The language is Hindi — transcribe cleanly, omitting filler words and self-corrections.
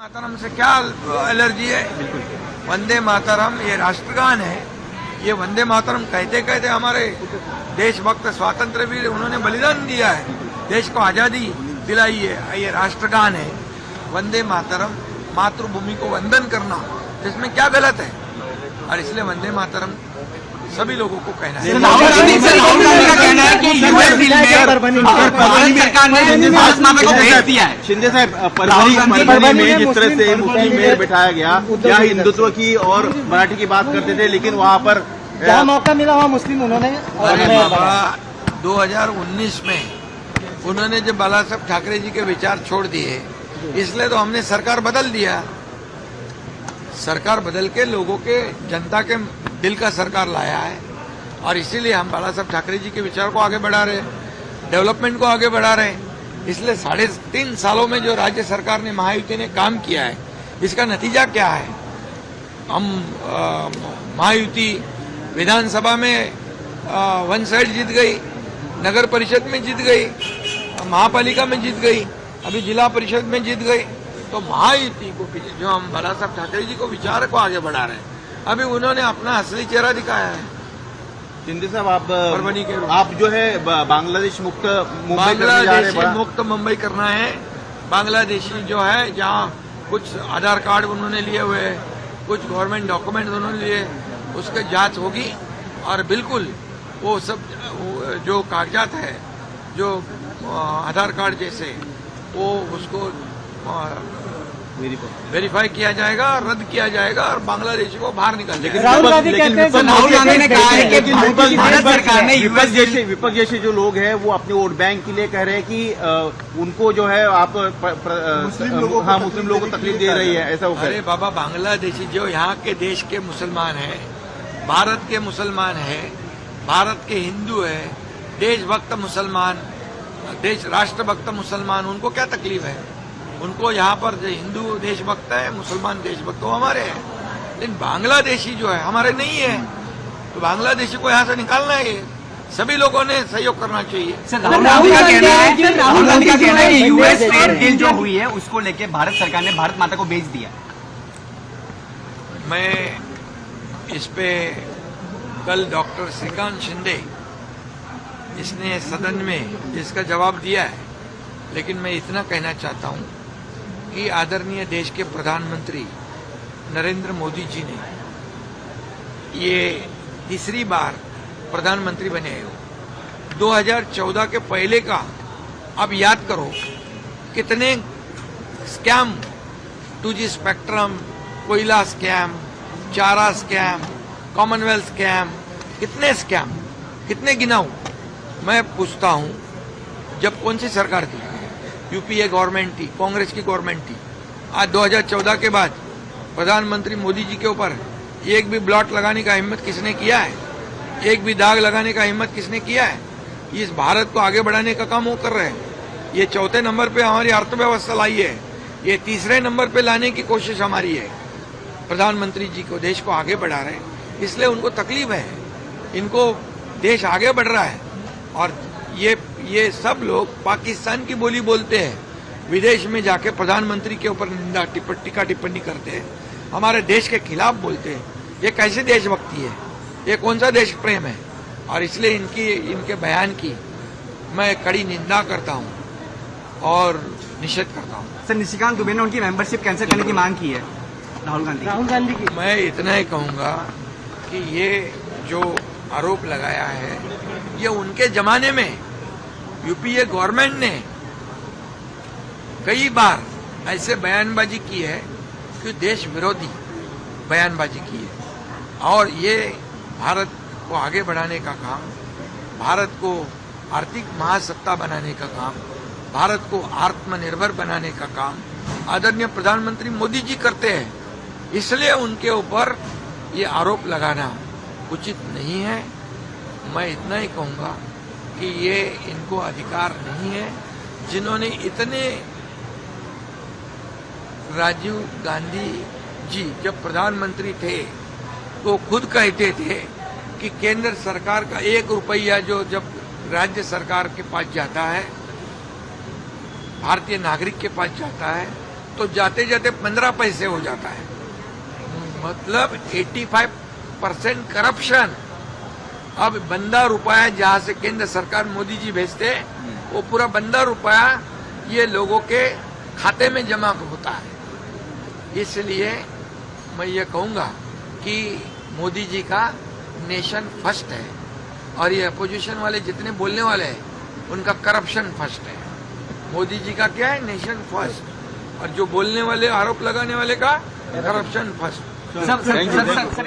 मातरम से क्या एलर्जी है? वंदे मातरम ये राष्ट्रगान है। ये वंदे मातरम कहते कहते हमारे देशभक्त स्वातंत्र वीर उन्होंने बलिदान दिया है, देश को आजादी दिलाई है। ये राष्ट्रगान है वंदे मातरम, मातृभूमि को वंदन करना, इसमें क्या गलत है? और इसलिए वंदे मातरम सभी लोगों को कहना है। राहुल गांधी का कहना है कि यूएस डील में भारत सरकार ने भारत माता को भेज दिया है। शिंदे साहब, परभनी में जिस तरह से मुस्लिम मेयर बिठाया गया, क्या हिंदुत्व की और मराठी की बात करते थे, लेकिन वहाँ पर जहाँ मौका मिला वहाँ मुस्लिम उन्होंने। अरे बाबा, 2019 में उन्होंने जब बाला साहब ठाकरे जी के विचार छोड़ दिए, इसलिए तो हमने सरकार बदल दिया। सरकार बदल के लोगों के, जनता के दिल का सरकार लाया है, और इसीलिए हम बाला साहब ठाकरे जी के विचार को आगे बढ़ा रहे हैं, डेवलपमेंट को आगे बढ़ा रहे हैं। इसलिए 3.5 सालों में जो राज्य सरकार ने, महायुति ने काम किया है, इसका नतीजा क्या है? हम महायुति विधानसभा में 1 साइड जीत गई, नगर परिषद में जीत गई, महापालिका में जीत गई, अभी जिला परिषद में जीत गई। तो महायुति को, जो हम बाला साहब ठाकरे जी को विचार को आगे बढ़ा रहे हैं, अभी उन्होंने अपना असली चेहरा दिखाया है। शिंदे साहब, परभनी के आप जो है बांग्लादेश मुक्त मुंबई करने जा रहे बांग्लादेशी हैं। मुक्त मुंबई करना है। बांग्लादेशी जो है, जहाँ कुछ आधार कार्ड उन्होंने लिए हुए हैं, कुछ गवर्नमेंट डॉक्यूमेंट उन्होंने लिए, उसकी जांच होगी, और बिल्कुल वो सब जो कागजात है, जो आधार कार्ड जैसे, वो उसको वेरीफाई किया जाएगा, रद्द किया जाएगा, और बांग्लादेशी को बाहर निकाल देगा। राहुल गांधी कहते हैं, राहुल गांधी ने कहा है कि भारत सरकार ने विपक्ष जैसे जो लोग हैं वो अपने वोट बैंक के लिए कह रहे हैं कि उनको जो है आप मुस्लिम लोगों को तकलीफ दे रही है, ऐसा वो कह रहे अरे हैं। बाबा, बांग्लादेशी जो यहाँ के देश के मुसलमान हैं, भारत के मुसलमान हैं, भारत के हिंदू हैं, देशभक्त मुसलमान, देश राष्ट्रभक्त मुसलमान, उनको क्या तकलीफ है? उनको यहाँ पर जो हिंदू देशभक्त है, मुसलमान देशभक्त, वो हमारे हैं। लेकिन बांग्लादेशी जो है हमारे नहीं है, तो बांग्लादेशी को यहाँ से निकालना है। सभी लोगों ने सहयोग करना चाहिए। राहुल गांधी का कहना है कि यूएस ट्रेड डील जो हुई है उसको लेके भारत सरकार ने भारत माता को भेज दिया। मैं इस पे कल डॉक्टर श्रीकांत शिंदे, इसने सदन में इसका जवाब दिया है, लेकिन मैं इतना कहना चाहता हूं कि आदरणीय देश के प्रधानमंत्री नरेंद्र मोदी जी ने ये तीसरी बार प्रधानमंत्री बने हो। 2014 के पहले का अब याद करो, कितने स्कैम, 2G स्पेक्ट्रम, कोयला स्कैम, चारा स्कैम, कॉमनवेल्थ स्कैम, कितने स्कैम, कितने गिनाऊं? मैं पूछता हूं, जब कौन सी सरकार थी? यूपीए गवर्नमेंट थी, कांग्रेस की गवर्नमेंट थी। आज 2014 के बाद प्रधानमंत्री मोदी जी के ऊपर एक भी ब्लॉट लगाने का हिम्मत किसने किया है? एक भी दाग लगाने का हिम्मत किसने किया है? इस भारत को आगे बढ़ाने का काम वो कर रहे हैं। ये 4थे नंबर पे हमारी अर्थव्यवस्था लाई है, ये 3रे नंबर पे लाने की कोशिश हमारी है। प्रधानमंत्री जी को, देश को आगे बढ़ा रहे हैं, इसलिए उनको तकलीफ है। इनको देश आगे बढ़ रहा है, और ये सब लोग पाकिस्तान की बोली बोलते हैं, विदेश में जाके प्रधानमंत्री के ऊपर निंदा, टीका टिप्पणी करते हैं, हमारे देश के खिलाफ बोलते हैं। ये कैसे देशभक्ति है? ये कौन सा देश प्रेम है? और इसलिए इनके बयान की मैं कड़ी निंदा करता हूं और निषेध करता हूं। सर, निशिकांत दुबे ने उनकी मेंबरशिप कैंसिल करने की मांग की है राहुल गांधी की। मैं इतना ही कहूंगा कि ये जो आरोप लगाया है, ये उनके जमाने में यूपीए गवर्नमेंट ने कई बार ऐसे बयानबाजी की है कि देश विरोधी बयानबाजी की है, और ये भारत को आगे बढ़ाने का काम, भारत को आर्थिक महासत्ता बनाने का काम, भारत को आत्मनिर्भर बनाने का काम आदरणीय प्रधानमंत्री मोदी जी करते हैं। इसलिए उनके ऊपर ये आरोप लगाना उचित नहीं है। मैं इतना ही कहूंगा कि ये इनको अधिकार नहीं है। जिन्होंने इतने, राजीव गांधी जी जब प्रधानमंत्री थे तो खुद कहते थे कि केंद्र सरकार का 1 रुपया जो जब राज्य सरकार के पास जाता है, भारतीय नागरिक के पास जाता है, तो जाते जाते 15 पैसे हो जाता है। मतलब 85% करप्शन। अब बंदा रुपया जहां से केंद्र सरकार मोदी जी भेजते, वो पूरा बंदा रुपया ये लोगों के खाते में जमा होता है। इसलिए मैं ये कहूंगा कि मोदी जी का नेशन फर्स्ट है, और ये अपोजिशन वाले जितने बोलने वाले हैं उनका करप्शन फर्स्ट है। मोदी जी का क्या है? Nation first. और जो बोलने वाले, आरोप लगाने वाले का करप्शन फर्स्ट। सर